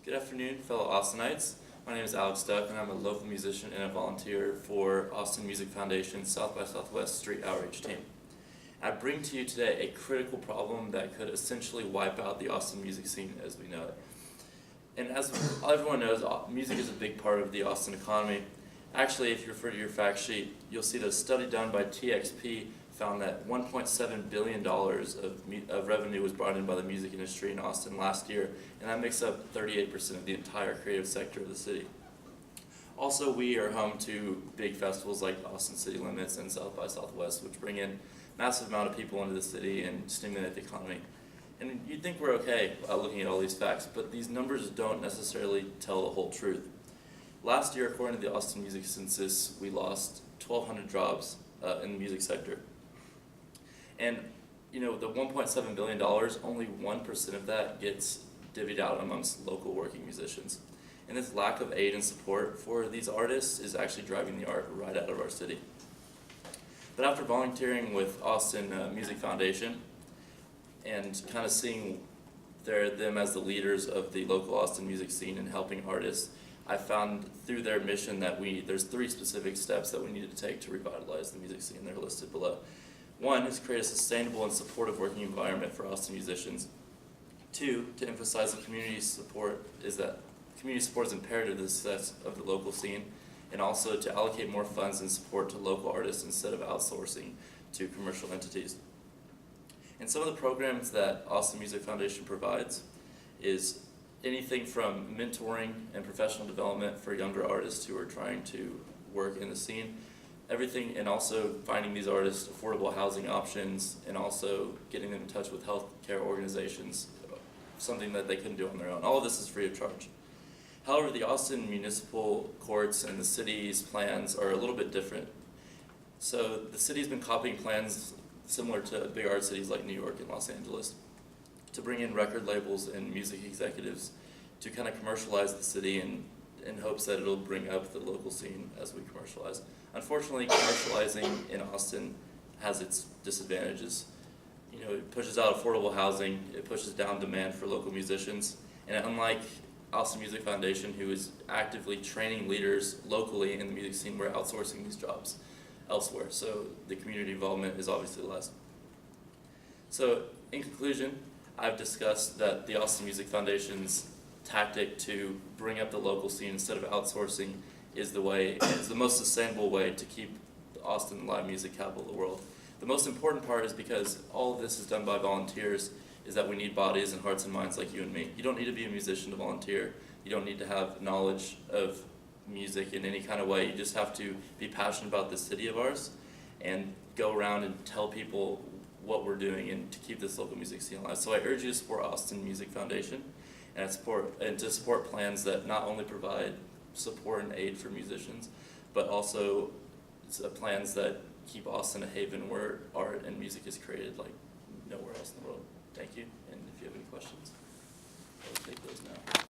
Good afternoon, fellow Austinites. My name is Alex Duck, and I'm a local musician and a volunteer for Austin Music Foundation's South by Southwest Street Outreach team. I bring to you today a critical problem that could essentially wipe out the Austin music scene as we know it. And as everyone knows, music is a big part of the Austin economy. Actually, if you refer to your fact sheet, you'll see that a study done by TXP found that $1.7 billion of revenue was brought in by the music industry in Austin last year, and that makes up 38% of the entire creative sector of the city. Also, we are home to big festivals like Austin City Limits and South by Southwest, which bring in massive amount of people into the city and stimulate the economy. And you'd think we're okay looking at all these facts, but these numbers don't necessarily tell the whole truth. Last year, according to the Austin Music Census, we lost 1,200 jobs in the music sector. And the $1.7 billion, only 1% of that gets divvied out amongst local working musicians. And this lack of aid and support for these artists is actually driving the art right out of our city. But after volunteering with Austin Music Foundation and kind of seeing them as the leaders of the local Austin music scene and helping artists, I found through their mission that there's 3 specific steps that we needed to take to revitalize the music scene. They're listed below. 1 is create a sustainable and supportive working environment for Austin musicians. 2, to emphasize that community support is imperative to the success of the local scene, and also to allocate more funds and support to local artists instead of outsourcing to commercial entities. And some of the programs that Austin Music Foundation provides is anything from mentoring and professional development for younger artists who are trying to work in the scene, and also finding these artists affordable housing options, and also getting them in touch with healthcare organizations, something that they couldn't do on their own. All of this is free of charge. However, the Austin municipal courts and the city's plans are a little bit different. So the city's been copying plans similar to big art cities like New York and Los Angeles to bring in record labels and music executives to kind of commercialize the city in hopes that it'll bring up the local scene as we commercialize. Unfortunately, commercializing in Austin has its disadvantages. It pushes out affordable housing, it pushes down demand for local musicians, and unlike Austin Music Foundation, who is actively training leaders locally in the music scene, we're outsourcing these jobs elsewhere, so the community involvement is obviously less. So, in conclusion, I've discussed that the Austin Music Foundation's tactic to bring up the local scene instead of outsourcing is the most sustainable way to keep Austin the live music capital of the world. The most important part is because all of this is done by volunteers, is that we need bodies and hearts and minds like you and me. You don't need to be a musician to volunteer. You don't need to have knowledge of music in any kind of way. You just have to be passionate about this city of ours and go around and tell people what we're doing and to keep this local music scene alive. So I urge you to support Austin Music Foundation and to support plans that not only provide support and aid for musicians, but also plans that keep Austin a haven where art and music is created like nowhere else in the world. Thank you, and if you have any questions, I'll take those now.